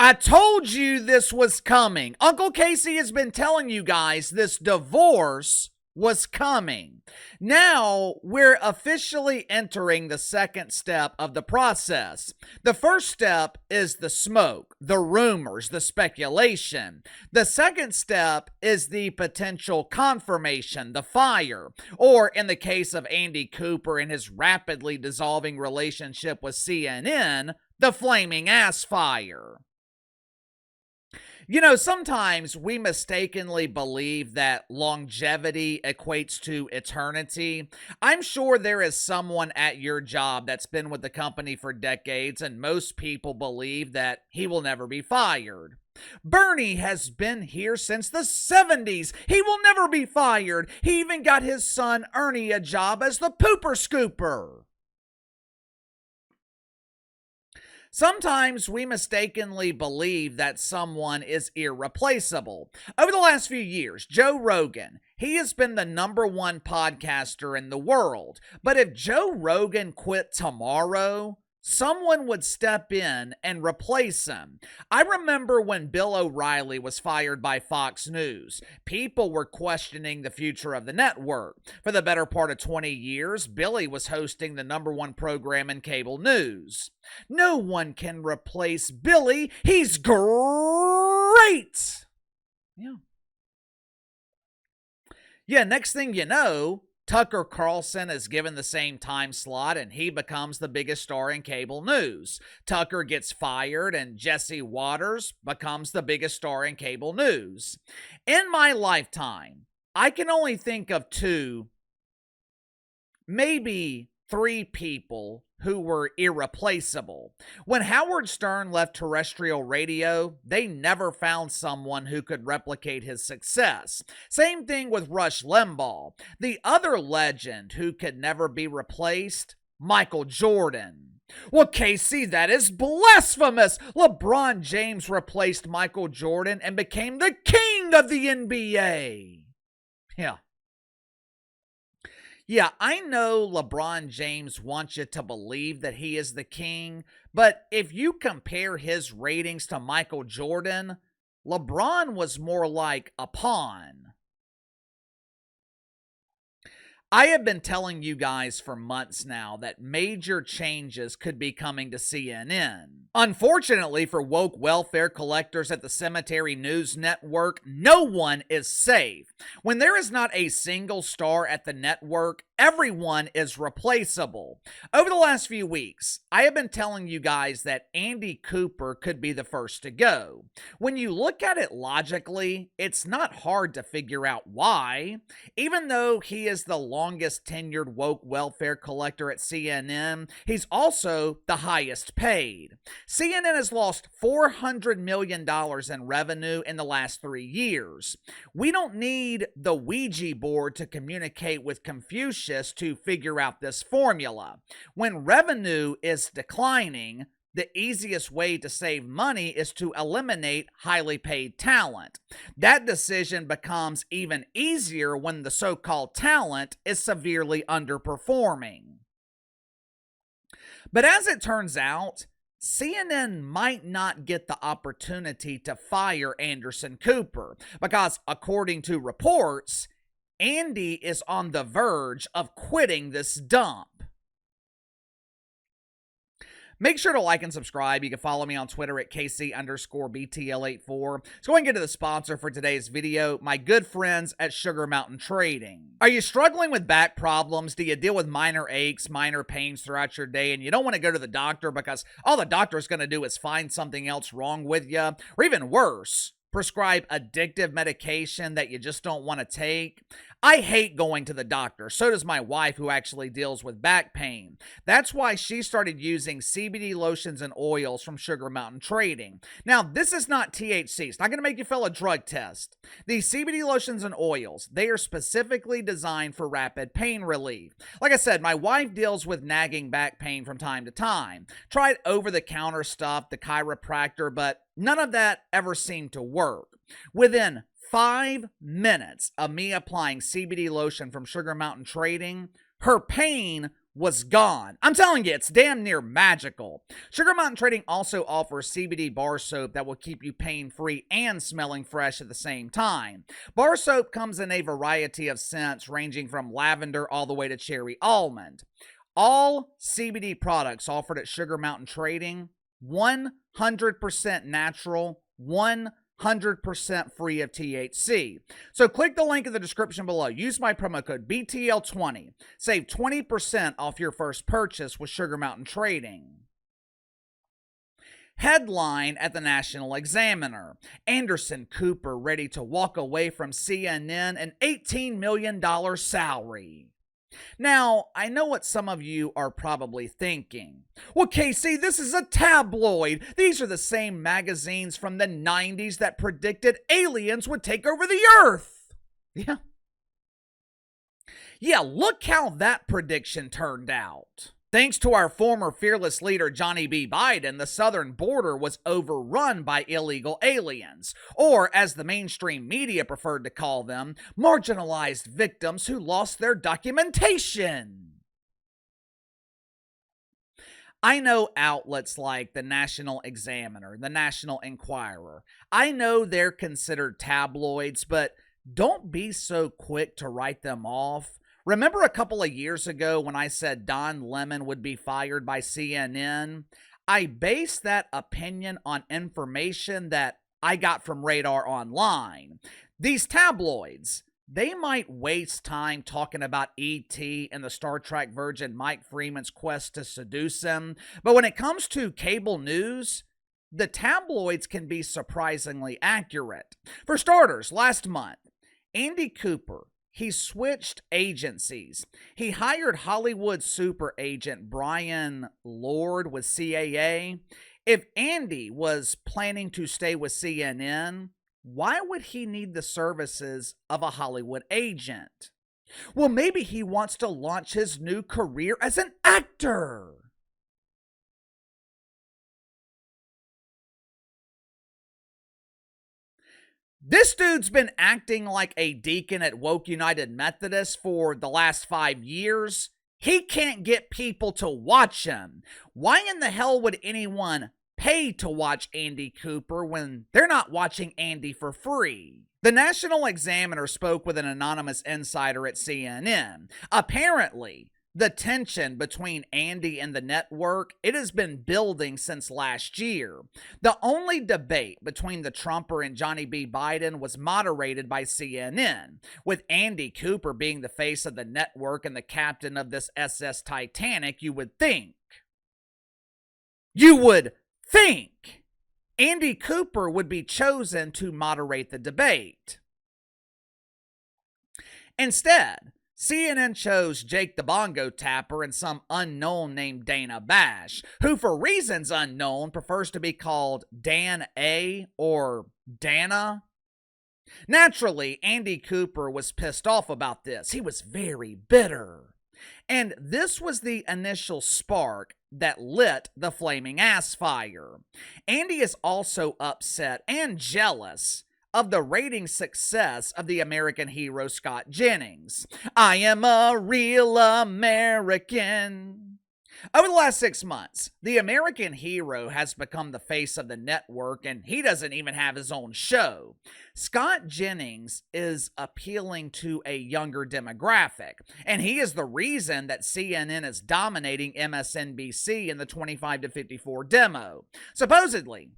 I told you this was coming. Uncle Casey has been telling you guys this divorce was coming. Now we're officially entering the second step of the process. The first step is the smoke, the rumors, the speculation. The second step is the potential confirmation, the fire, or in the case of Andy Cooper and his rapidly dissolving relationship with CNN, the flaming ass fire. You know, sometimes we mistakenly believe that longevity equates to eternity. I'm sure there is someone at your job that's been with the company for decades, and most people believe that he will never be fired. Bernie has been here since the 70s. He will never be fired. He even got his son Ernie a job as the pooper scooper. Sometimes we mistakenly believe that someone is irreplaceable. Over the last few years, Joe Rogan, he has been the #1 podcaster in the world. But if Joe Rogan quit tomorrow, someone would step in and replace him. I remember when Bill O'Reilly was fired by Fox News. People were questioning the future of the network. For the better part of 20 years, Billy was hosting the #1 program in cable news. No one can replace Billy. He's great. Yeah, next thing you know, Tucker Carlson is given the same time slot and he becomes the biggest star in cable news. Tucker gets fired and Jesse Waters becomes the biggest star in cable news. In my lifetime, I can only think of 2, maybe 3 people who were irreplaceable. When Howard Stern left terrestrial radio, they never found someone who could replicate his success. Same thing with Rush Limbaugh. The other legend who could never be replaced, Michael Jordan. Well, Casey, that is blasphemous. LeBron James replaced Michael Jordan and became the king of the NBA. Yeah, I know LeBron James wants you to believe that he is the king, but if you compare his ratings to Michael Jordan, LeBron was more like a pawn. I have been telling you guys for months now that major changes could be coming to CNN. Unfortunately for woke welfare collectors at the Cemetery News Network, no one is safe. When there is not a single star at the network, everyone is replaceable. Over the last few weeks, I have been telling you guys that Andy Cooper could be the first to go. When you look at it logically, it's not hard to figure out why. Even though he is the longest tenured woke welfare collector at CNN, he's also the highest paid. CNN has lost $400 million in revenue in the last 3 years. We don't need the Ouija board to communicate with Confucius to figure out this formula. When revenue is declining, the easiest way to save money is to eliminate highly paid talent. That decision becomes even easier when the so-called talent is severely underperforming. But as it turns out, CNN might not get the opportunity to fire Anderson Cooper because, according to reports, Andy is on the verge of quitting this dump. Make sure to like and subscribe. You can follow me on Twitter at KC_BTL84. Let's go ahead and get to the sponsor for today's video, my good friends at Sugar Mountain Trading. Are you struggling with back problems? Do you deal with minor aches, minor pains throughout your day, and you don't want to go to the doctor because all the doctor is going to do is find something else wrong with you? Or even worse, prescribe addictive medication that you just don't want to take? I hate going to the doctor. So does my wife, who actually deals with back pain. That's why she started using CBD lotions and oils from Sugar Mountain Trading. Now, this is not THC. It's not going to make you fail a drug test. These CBD lotions and oils, they are specifically designed for rapid pain relief. Like I said, my wife deals with nagging back pain from time to time. Tried over-the-counter stuff, the chiropractor, but none of that ever seemed to work. Within 5 minutes of me applying CBD lotion from Sugar Mountain Trading, her pain was gone. I'm telling you, it's damn near magical. Sugar Mountain Trading also offers CBD bar soap that will keep you pain-free and smelling fresh at the same time. Bar soap comes in a variety of scents ranging from lavender all the way to cherry almond. All CBD products offered at Sugar Mountain Trading, 100% natural, 100% free of THC. So click the link in the description below. Use my promo code BTL20. Save 20% off your first purchase with Sugar Mountain Trading. Headline at the National Examiner: Anderson Cooper ready to walk away from CNN an $18 million salary. Now, I know what some of you are probably thinking. Well, Casey, this is a tabloid. These are the same magazines from the 90s that predicted aliens would take over the Earth. Yeah, look how that prediction turned out. Thanks to our former fearless leader Johnny B. Biden, the southern border was overrun by illegal aliens, or as the mainstream media preferred to call them, marginalized victims who lost their documentation. I know outlets like the National Examiner, the National Enquirer. I know they're considered tabloids, but don't be so quick to write them off. Remember a couple of years ago when I said Don Lemon would be fired by CNN? I based that opinion on information that I got from Radar Online. These tabloids, they might waste time talking about E.T. and the Star Trek virgin Mike Freeman's quest to seduce him, but when it comes to cable news, the tabloids can be surprisingly accurate. For starters, last month, Andy Cooper, he switched agencies. He hired Hollywood super agent Brian Lord with CAA. If Andy was planning to stay with CNN, why would he need the services of a Hollywood agent? Well, maybe he wants to launch his new career as an actor. This dude's been acting like a deacon at Woke United Methodist for the last 5 years. He can't get people to watch him. Why in the hell would anyone pay to watch Andy Cooper when they're not watching Andy for free? The National Examiner spoke with an anonymous insider at CNN. Apparently, the tension between Andy and the network, it has been building since last year. The only debate between the Trumper and Johnny B. Biden was moderated by CNN, with Andy Cooper being the face of the network and the captain of this SS Titanic. You would think Andy Cooper would be chosen to moderate the debate. Instead, CNN chose Jake the Bongo Tapper and some unknown named Dana Bash, who for reasons unknown prefers to be called Dan A or Dana. Naturally, Andy Cooper was pissed off about this. He was very bitter. And this was the initial spark that lit the flaming ass fire. Andy is also upset and jealous of the rating success of the American hero Scott Jennings. I am a real American. Over the last 6 months, the American hero has become the face of the network, and he doesn't even have his own show. Scott Jennings is appealing to a younger demographic, and he is the reason that CNN is dominating MSNBC in the 25 to 54 demo. Supposedly,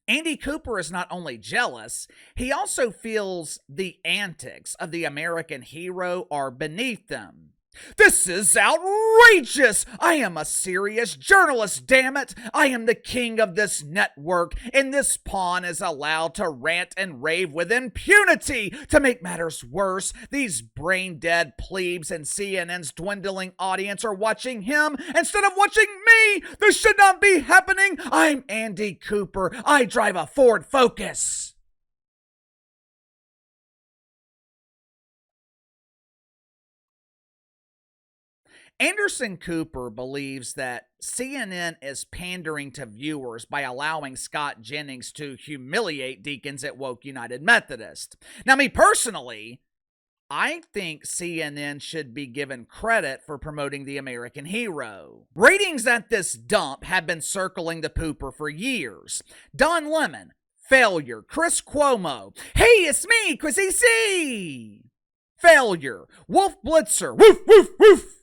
Andy Cooper is not only jealous, he also feels the antics of the American hero are beneath them. This is outrageous! I am a serious journalist, damn it! I am the king of this network, and this pawn is allowed to rant and rave with impunity! To make matters worse, these brain-dead plebes and CNN's dwindling audience are watching him instead of watching me! This should not be happening! I'm Andy Cooper. I drive a Ford Focus. Anderson Cooper believes that CNN is pandering to viewers by allowing Scott Jennings to humiliate deacons at Woke United Methodist. Now, me personally, I think CNN should be given credit for promoting the American hero. Ratings at this dump have been circling the pooper for years. Don Lemon, failure. Chris Cuomo, hey, it's me, Chrissy C. Failure. Wolf Blitzer, woof, woof, woof.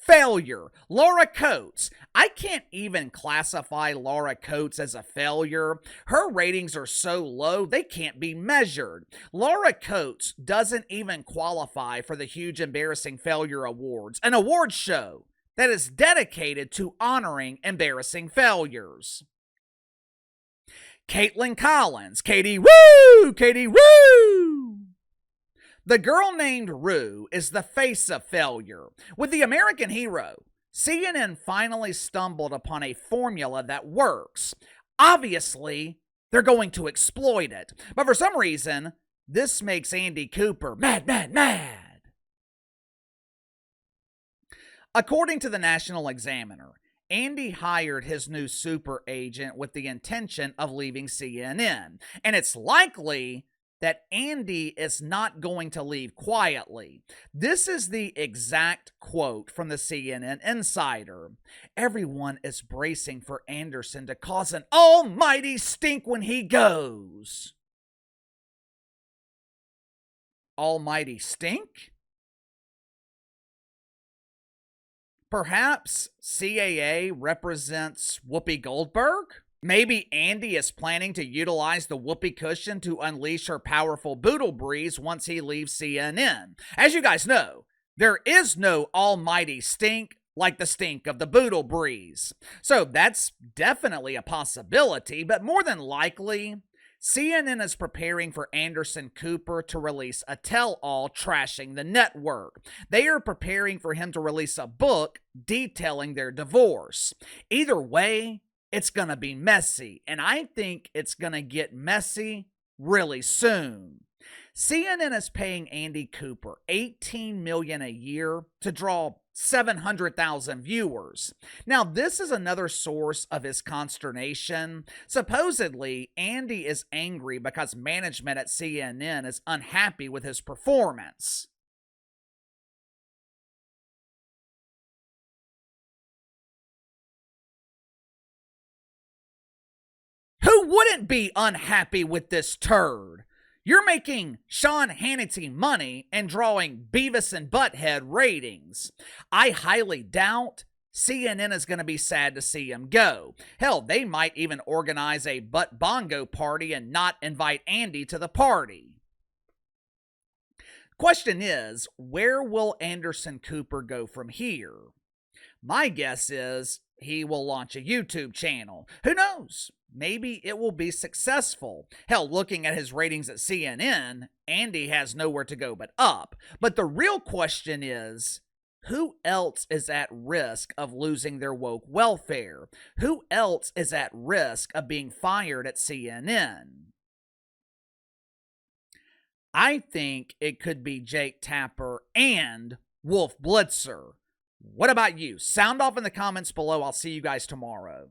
Failure. Laura Coates. I can't even classify Laura Coates as a failure. Her ratings are so low, they can't be measured. Laura Coates doesn't even qualify for the Huge Embarrassing Failure Awards, an award show that is dedicated to honoring embarrassing failures. Caitlin Collins. Katie Woo! Katie Woo! The girl named Rue is the face of failure. With the American hero, CNN finally stumbled upon a formula that works. Obviously, they're going to exploit it. But for some reason, this makes Andy Cooper mad, mad, mad. According to the National Examiner, Andy hired his new super agent with the intention of leaving CNN. And it's likely that Andy is not going to leave quietly. This is the exact quote from the CNN Insider. Everyone is bracing for Anderson to cause an almighty stink when he goes. Almighty stink? Perhaps CAA represents Whoopi Goldberg? Maybe Andy is planning to utilize the whoopee cushion to unleash her powerful boodle breeze once he leaves CNN. As you guys know, there is no almighty stink like the stink of the boodle breeze. So that's definitely a possibility, but more than likely, CNN is preparing for Anderson Cooper to release a tell-all trashing the network. They are preparing for him to release a book detailing their divorce. Either way, it's going to be messy, and I think it's going to get messy really soon. CNN is paying Andy Cooper $18 million a year to draw 700,000 viewers. Now, this is another source of his consternation. Supposedly, Andy is angry because management at CNN is unhappy with his performance. Who wouldn't be unhappy with this turd? You're making Sean Hannity money and drawing Beavis and Butthead ratings. I highly doubt CNN is going to be sad to see him go. Hell, they might even organize a butt bongo party and not invite Andy to the party. Question is, where will Anderson Cooper go from here? My guess is he will launch a YouTube channel. Who knows? Maybe it will be successful. Hell, looking at his ratings at CNN, Andy has nowhere to go but up. But the real question is, who else is at risk of losing their woke welfare? Who else is at risk of being fired at CNN? I think it could be Jake Tapper and Wolf Blitzer. What about you? Sound off in the comments below. I'll see you guys tomorrow.